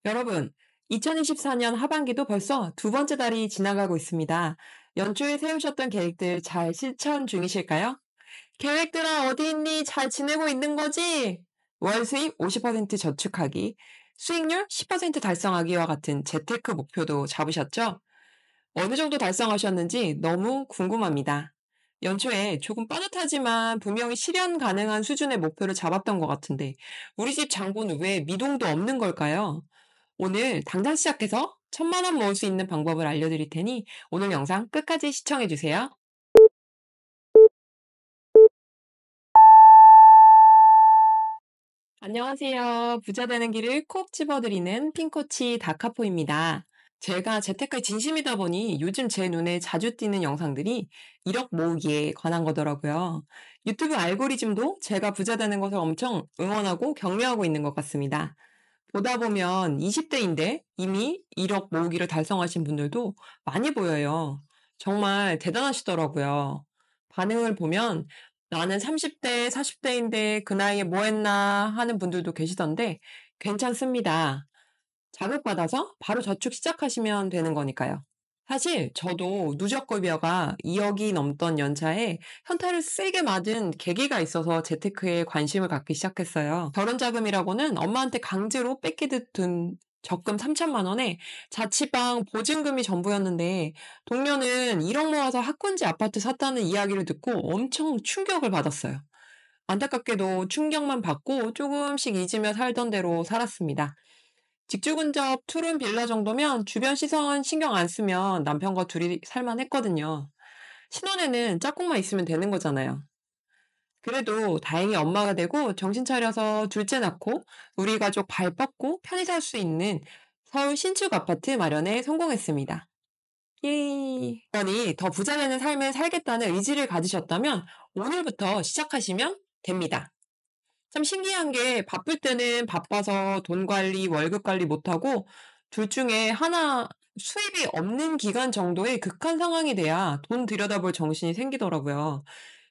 여러분, 2024년 하반기도 벌써 두 번째 달이 지나가고 있습니다. 연초에 세우셨던 계획들 잘 실천 중이실까요? 계획들아, 어디 있니? 잘 지내고 있는 거지? 월 수입 50% 저축하기, 수익률 10% 달성하기와 같은 재테크 목표도 잡으셨죠? 어느 정도 달성하셨는지 너무 궁금합니다. 연초에 조금 빠듯하지만 분명히 실현 가능한 수준의 목표를 잡았던 것 같은데, 우리 집 장보는 왜 미동도 없는 걸까요? 오늘 당장 시작해서 1,000만 원 모을 수 있는 방법을 알려드릴 테니 오늘 영상 끝까지 시청해주세요. 안녕하세요. 부자 되는 길을 콕 집어드리는 핑코치 다카포입니다. 제가 재테크에 진심이다 보니 요즘 제 눈에 자주 띄는 영상들이 1억 모으기에 관한 거더라고요. 유튜브 알고리즘도 제가 부자 되는 것을 엄청 응원하고 격려하고 있는 것 같습니다. 보다 보면 20대인데 이미 1억 모으기를 달성하신 분들도 많이 보여요. 정말 대단하시더라고요. 반응을 보면 나는 30대, 40대인데 그 나이에 뭐 했나 하는 분들도 계시던데 괜찮습니다. 자극받아서 바로 저축 시작하시면 되는 거니까요. 사실 저도 누적급여가 2억이 넘던 연차에 현타를 세게 맞은 계기가 있어서 재테크에 관심을 갖기 시작했어요. 결혼자금이라고는 엄마한테 강제로 뺏기듯 든 적금 3천만 원에 자취방 보증금이 전부였는데 동료는 1억 모아서 학군지 아파트 샀다는 이야기를 듣고 엄청 충격을 받았어요. 안타깝게도 충격만 받고 조금씩 잊으며 살던 대로 살았습니다. 직주 근접 투룸 빌라 정도면 주변 시선 신경 안 쓰면 남편과 둘이 살만했거든요. 신혼에는 짝꿍만 있으면 되는 거잖아요. 그래도 다행히 엄마가 되고 정신 차려서 둘째 낳고 우리 가족 발 뻗고 편히 살 수 있는 서울 신축 아파트 마련에 성공했습니다. 예이. 그러니 더 부자 되는 삶을 살겠다는 의지를 가지셨다면 오늘부터 시작하시면 됩니다. 참 신기한 게 바쁠 때는 바빠서 돈 관리, 월급 관리 못하고 둘 중에 하나 수입이 없는 기간 정도의 극한 상황이 돼야 돈 들여다볼 정신이 생기더라고요.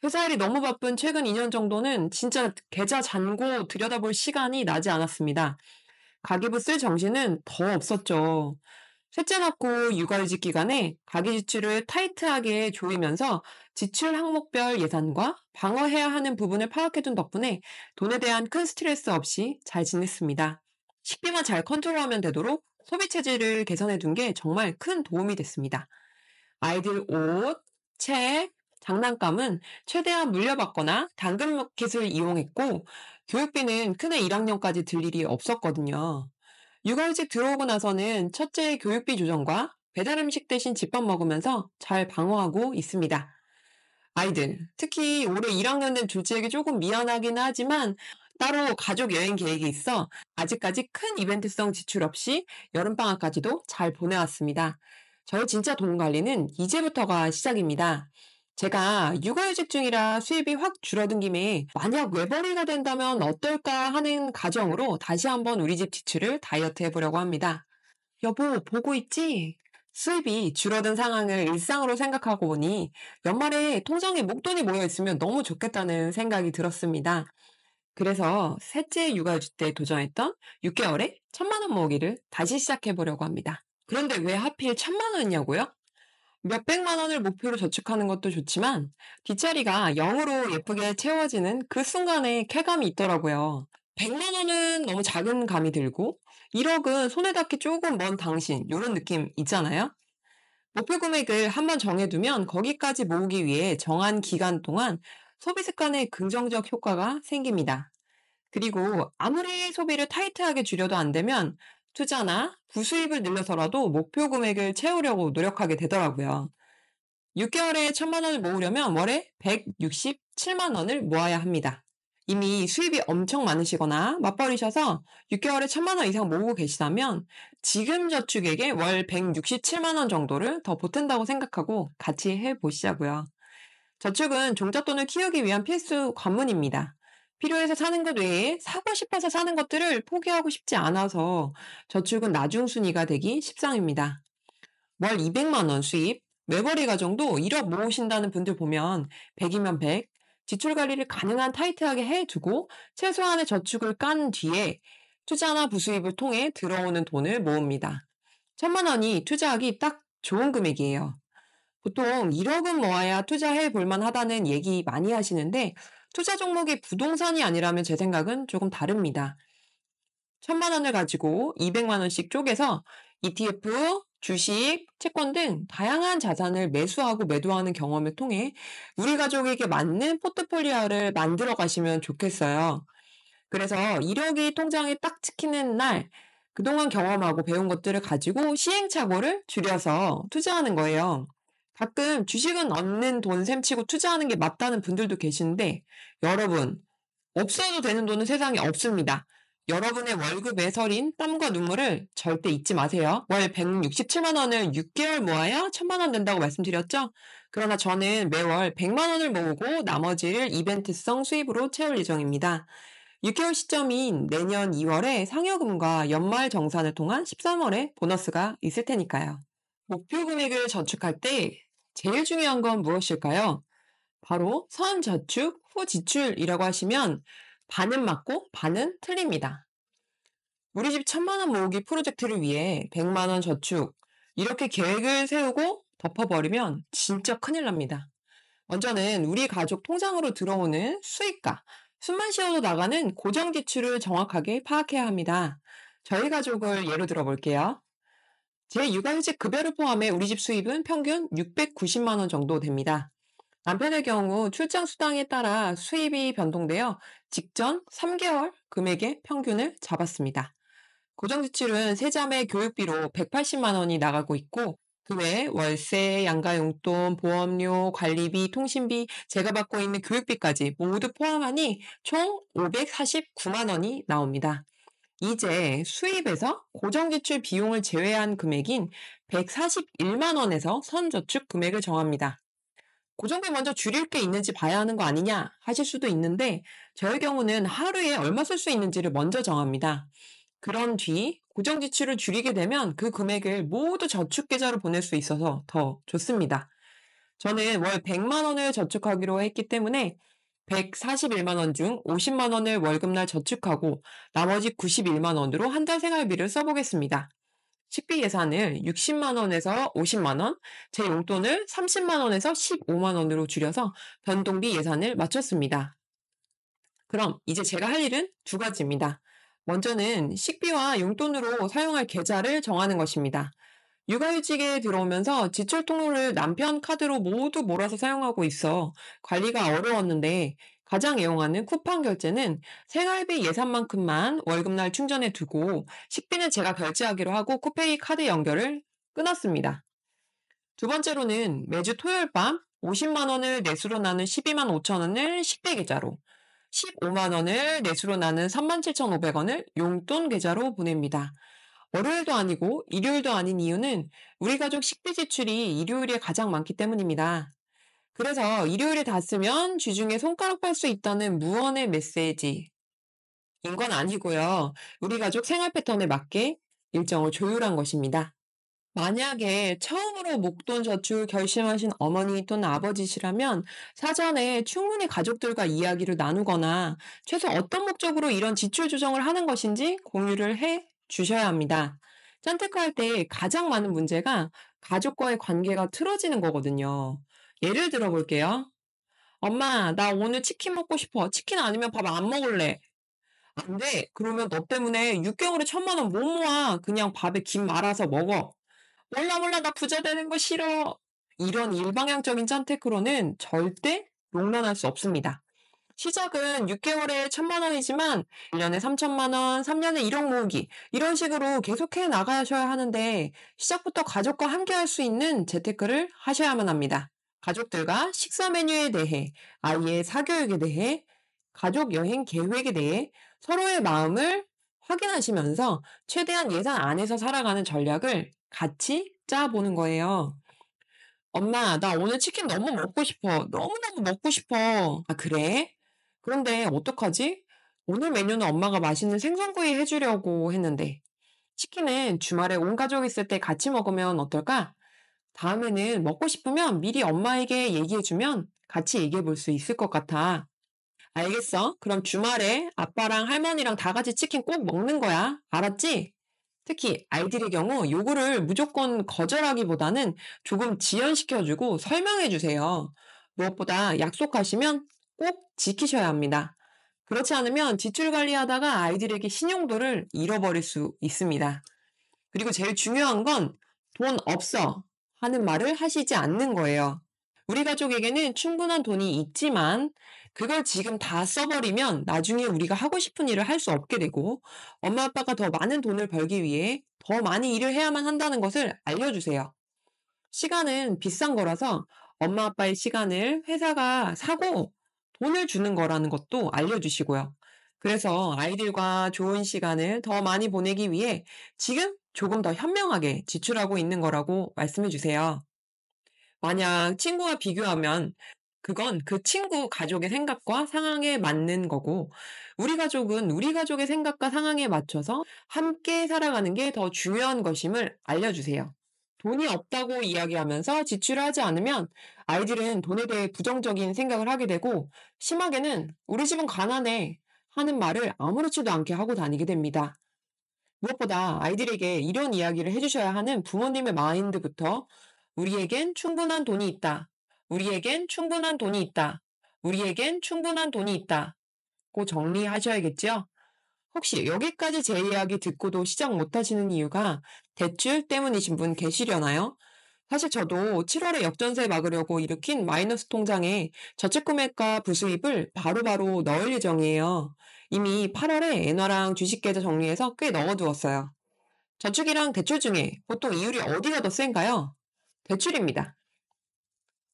회사 일이 너무 바쁜 최근 2년 정도는 진짜 계좌 잔고 들여다볼 시간이 나지 않았습니다. 가계부 쓸 정신은 더 없었죠. 셋째 낳고 육아휴직 기간에 가계 지출을 타이트하게 조이면서 지출 항목별 예산과 방어해야 하는 부분을 파악해둔 덕분에 돈에 대한 큰 스트레스 없이 잘 지냈습니다. 식비만 잘 컨트롤하면 되도록 소비 체질을 개선해둔 게 정말 큰 도움이 됐습니다. 아이들 옷, 책, 장난감은 최대한 물려받거나 당근마켓을 이용했고 교육비는 큰애 1학년까지 들 일이 없었거든요. 육아휴직 들어오고 나서는 첫째의 교육비 조정과 배달 음식 대신 집밥 먹으면서 잘 방어하고 있습니다. 아이들, 특히 올해 1학년 된 둘째에게 조금 미안하긴 하지만 따로 가족 여행 계획이 있어 아직까지 큰 이벤트성 지출 없이 여름방학까지도 잘 보내왔습니다. 저의 진짜 돈 관리는 이제부터가 시작입니다. 제가 육아휴직 중이라 수입이 확 줄어든 김에 만약 외벌이가 된다면 어떨까 하는 가정으로 다시 한번 우리 집 지출을 다이어트 해보려고 합니다. 여보, 보고 있지? 수입이 줄어든 상황을 일상으로 생각하고 보니 연말에 통장에 목돈이 모여 있으면 너무 좋겠다는 생각이 들었습니다. 그래서 셋째 육아휴직 때 도전했던 6개월에 1,000만 원 모으기를 다시 시작해 보려고 합니다. 그런데 왜 하필 1,000만 원이냐고요? 몇백만 원을 목표로 저축하는 것도 좋지만 뒷자리가 0으로 예쁘게 채워지는 그 순간에 쾌감이 있더라고요. 100만 원은 너무 작은 감이 들고 1억은 손에 닿기 조금 먼 당신 이런 느낌 있잖아요. 목표 금액을 한번 정해두면 거기까지 모으기 위해 정한 기간 동안 소비 습관에 긍정적 효과가 생깁니다. 그리고 아무리 소비를 타이트하게 줄여도 안 되면 투자나 부수입을 늘려서라도 목표 금액을 채우려고 노력하게 되더라고요. 6개월에 1,000만 원을 모으려면 월에 167만 원을 모아야 합니다. 이미 수입이 엄청 많으시거나 맞벌이셔서 6개월에 1,000만 원 이상 모으고 계시다면 지금 저축액의 월 167만 원 정도를 더 보탠다고 생각하고 같이 해보시자고요. 저축은 종잣돈을 키우기 위한 필수 관문입니다. 필요해서 사는 것 외에 사고 싶어서 사는 것들을 포기하고 싶지 않아서 저축은 나중 순위가 되기 십상입니다. 월 200만 원 수입, 외벌이 가정도 1억 모으신다는 분들 보면 100이면 100, 지출 관리를 가능한 타이트하게 해두고 최소한의 저축을 깐 뒤에 투자나 부수입을 통해 들어오는 돈을 모읍니다. 1,000만 원이 투자하기 딱 좋은 금액이에요. 보통 1억은 모아야 투자해 볼 만하다는 얘기 많이 하시는데 투자 종목이 부동산이 아니라면 제 생각은 조금 다릅니다. 1,000만 원을 가지고 200만 원씩 쪼개서 ETF, 주식, 채권 등 다양한 자산을 매수하고 매도하는 경험을 통해 우리 가족에게 맞는 포트폴리오를 만들어 가시면 좋겠어요. 그래서 이력이 통장에 딱 찍히는 날 그동안 경험하고 배운 것들을 가지고 시행착오를 줄여서 투자하는 거예요. 가끔 주식은 얻는 돈 셈치고 투자하는 게 맞다는 분들도 계시는데 여러분, 없어도 되는 돈은 세상에 없습니다. 여러분의 월급에 서린 땀과 눈물을 절대 잊지 마세요. 월 167만 원을 6개월 모아야 1,000만 원 된다고 말씀드렸죠? 그러나 저는 매월 100만 원을 모으고 나머지를 이벤트성 수입으로 채울 예정입니다. 6개월 시점인 내년 2월에 상여금과 연말 정산을 통한 13월에 보너스가 있을 테니까요. 목표 금액을 저축할 때 제일 중요한 건 무엇일까요? 바로 선저축, 후지출이라고 하시면 반은 맞고 반은 틀립니다. 우리 집 1,000만 원 모으기 프로젝트를 위해 100만 원 저축 이렇게 계획을 세우고 덮어버리면 진짜 큰일 납니다. 먼저는 우리 가족 통장으로 들어오는 수입과 숨만 쉬어도 나가는 고정 지출을 정확하게 파악해야 합니다. 저희 가족을 예로 들어 볼게요. 제 육아휴직 급여를 포함해 우리 집 수입은 평균 690만 원 정도 됩니다. 남편의 경우 출장 수당에 따라 수입이 변동되어 직전 3개월 금액의 평균을 잡았습니다. 고정 지출은 세자매 교육비로 180만 원이 나가고 있고 그 외에 월세, 양가용돈, 보험료, 관리비, 통신비, 제가 받고 있는 교육비까지 모두 포함하니 총 549만 원이 나옵니다. 이제 수입에서 고정지출 비용을 제외한 금액인 141만 원에서 선저축 금액을 정합니다. 고정비 먼저 줄일 게 있는지 봐야 하는 거 아니냐 하실 수도 있는데 저의 경우는 하루에 얼마 쓸 수 있는지를 먼저 정합니다. 그런 뒤 고정지출을 줄이게 되면 그 금액을 모두 저축계좌로 보낼 수 있어서 더 좋습니다. 저는 월 100만 원을 저축하기로 했기 때문에 141만 원 중 50만 원을 월급날 저축하고 나머지 91만 원으로 한 달 생활비를 써보겠습니다. 식비 예산을 60만 원에서 50만 원, 제 용돈을 30만 원에서 15만 원으로 줄여서 변동비 예산을 맞췄습니다. 그럼 이제 제가 할 일은 두 가지입니다. 먼저는 식비와 용돈으로 사용할 계좌를 정하는 것입니다. 육아휴직에 들어오면서 지출 통로를 남편 카드로 모두 몰아서 사용하고 있어 관리가 어려웠는데 가장 애용하는 쿠팡 결제는 생활비 예산만큼만 월급날 충전해 두고 식비는 제가 결제하기로 하고 쿠페이 카드 연결을 끊었습니다. 두 번째로는 매주 토요일 밤 50만 원을 내수로 나눈 12만 5천 원을 식비 계좌로 15만 원을 내수로 나눈 37,500원을 용돈 계좌로 보냅니다. 월요일도 아니고 일요일도 아닌 이유는 우리 가족 식비 지출이 일요일에 가장 많기 때문입니다. 그래서 일요일에 다 쓰면 주중에 손가락 뺄 수 있다는 무언의 메시지인 건 아니고요. 우리 가족 생활 패턴에 맞게 일정을 조율한 것입니다. 만약에 처음으로 목돈 저축을 결심하신 어머니 또는 아버지시라면 사전에 충분히 가족들과 이야기를 나누거나 최소 어떤 목적으로 이런 지출 조정을 하는 것인지 공유를 해 주셔야 합니다. 선택할 때 가장 많은 문제가 가족과의 관계가 틀어지는 거거든요. 예를 들어 볼게요. 엄마, 나 오늘 치킨 먹고 싶어. 치킨 아니면 밥 안 먹을래. 안 돼. 그러면 너 때문에 6개월에 1,000만 원 못 모아. 그냥 밥에 김 말아서 먹어. 몰라, 몰라, 나 부자 되는 거 싫어. 이런 일방향적인 선택으로는 절대 롱런할 수 없습니다. 시작은 6개월에 1,000만 원이지만 1년에 3,000만 원, 3년에 1억 모으기 이런 식으로 계속해 나가셔야 하는데 시작부터 가족과 함께 할 수 있는 재테크를 하셔야만 합니다. 가족들과 식사 메뉴에 대해, 아이의 사교육에 대해, 가족 여행 계획에 대해 서로의 마음을 확인하시면서 최대한 예산 안에서 살아가는 전략을 같이 짜보는 거예요. 엄마, 나 오늘 치킨 너무 먹고 싶어. 너무너무 먹고 싶어. 아, 그래? 그런데 어떡하지? 오늘 메뉴는 엄마가 맛있는 생선구이 해주려고 했는데, 치킨은 주말에 온 가족 있을 때 같이 먹으면 어떨까? 다음에는 먹고 싶으면 미리 엄마에게 얘기해주면 같이 얘기해 볼 수 있을 것 같아. 알겠어. 그럼 주말에 아빠랑 할머니랑 다 같이 치킨 꼭 먹는 거야. 알았지? 특히 아이들의 경우 요구를 무조건 거절하기보다는 조금 지연시켜주고 설명해 주세요. 무엇보다 약속하시면 꼭 지키셔야 합니다. 그렇지 않으면 지출 관리하다가 아이들에게 신용도를 잃어버릴 수 있습니다. 그리고 제일 중요한 건 돈 없어 하는 말을 하시지 않는 거예요. 우리 가족에게는 충분한 돈이 있지만 그걸 지금 다 써버리면 나중에 우리가 하고 싶은 일을 할 수 없게 되고 엄마 아빠가 더 많은 돈을 벌기 위해 더 많이 일을 해야만 한다는 것을 알려주세요. 시간은 비싼 거라서 엄마 아빠의 시간을 회사가 사고 돈을 주는 거라는 것도 알려주시고요. 그래서 아이들과 좋은 시간을 더 많이 보내기 위해 지금 조금 더 현명하게 지출하고 있는 거라고 말씀해 주세요. 만약 친구와 비교하면 그건 그 친구 가족의 생각과 상황에 맞는 거고, 우리 가족은 우리 가족의 생각과 상황에 맞춰서 함께 살아가는 게 더 중요한 것임을 알려주세요. 돈이 없다고 이야기하면서 지출을 하지 않으면 아이들은 돈에 대해 부정적인 생각을 하게 되고, 심하게는 우리 집은 가난해 하는 말을 아무렇지도 않게 하고 다니게 됩니다. 무엇보다 아이들에게 이런 이야기를 해주셔야 하는 부모님의 마인드부터 우리에겐 충분한 돈이 있다. 우리에겐 충분한 돈이 있다. 우리에겐 충분한 돈이 있다. 고 정리하셔야겠죠? 혹시 여기까지 제 이야기 듣고도 시작 못하시는 이유가 대출 때문이신 분 계시려나요? 사실 저도 7월에 역전세 막으려고 일으킨 마이너스 통장에 저축 금액과 부수입을 바로바로 넣을 예정이에요. 이미 8월에 엔화랑 주식 계좌 정리해서 꽤 넣어두었어요. 저축이랑 대출 중에 보통 이율이 어디가 더 센가요? 대출입니다.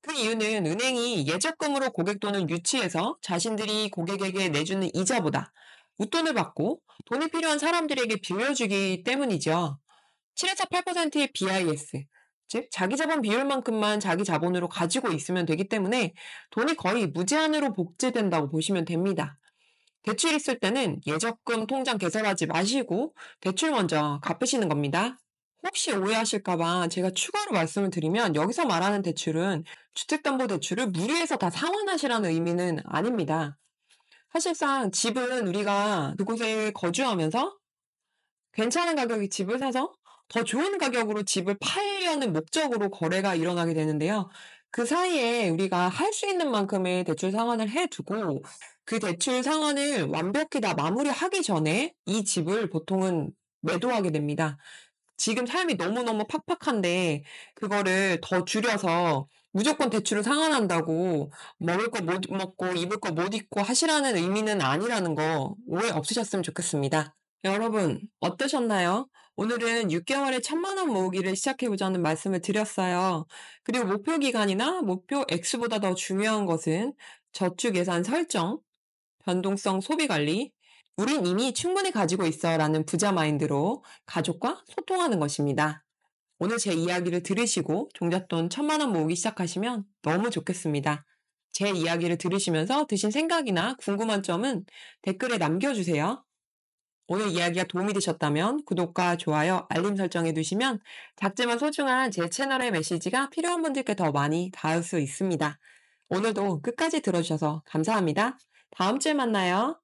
그 이유는 은행이 예적금으로 고객 돈을 유치해서 자신들이 고객에게 내주는 이자보다 웃돈을 받고 돈이 필요한 사람들에게 빌려주기 때문이죠. 7에서 8%의 BIS, 즉 자기 자본 비율만큼만 자기 자본으로 가지고 있으면 되기 때문에 돈이 거의 무제한으로 복제된다고 보시면 됩니다. 대출 있을 때는 예적금 통장 개설하지 마시고 대출 먼저 갚으시는 겁니다. 혹시 오해하실까봐 제가 추가로 말씀을 드리면 여기서 말하는 대출은 주택담보대출을 무리해서 다 상환하시라는 의미는 아닙니다. 사실상 집은 우리가 그곳에 거주하면서 괜찮은 가격에 집을 사서 더 좋은 가격으로 집을 팔려는 목적으로 거래가 일어나게 되는데요. 그 사이에 우리가 할 수 있는 만큼의 대출 상환을 해 두고 그 대출 상환을 완벽히 다 마무리하기 전에 이 집을 보통은 매도하게 됩니다. 지금 삶이 너무너무 팍팍한데 그거를 더 줄여서 무조건 대출을 상환한다고 먹을 거 못 먹고 입을 거 못 입고 하시라는 의미는 아니라는 거 오해 없으셨으면 좋겠습니다. 여러분 어떠셨나요? 오늘은 6개월에 1,000만 원 모으기를 시작해 보자는 말씀을 드렸어요. 그리고 목표 기간이나 목표 액수보다 더 중요한 것은 저축 예산 설정, 변동성 소비 관리, 우린 이미 충분히 가지고 있어 라는 부자 마인드로 가족과 소통하는 것입니다. 오늘 제 이야기를 들으시고 종잣돈 1,000만 원 모으기 시작하시면 너무 좋겠습니다. 제 이야기를 들으시면서 드신 생각이나 궁금한 점은 댓글에 남겨주세요. 오늘 이야기가 도움이 되셨다면 구독과 좋아요, 알림 설정해 두시면 작지만 소중한 제 채널의 메시지가 필요한 분들께 더 많이 닿을 수 있습니다. 오늘도 끝까지 들어주셔서 감사합니다. 다음 주에 만나요.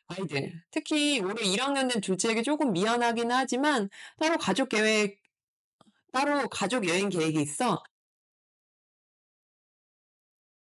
아이들, 특히 올해 1학년 된 둘째에게 조금 미안하긴 하지만 따로 가족 여행 계획이 있어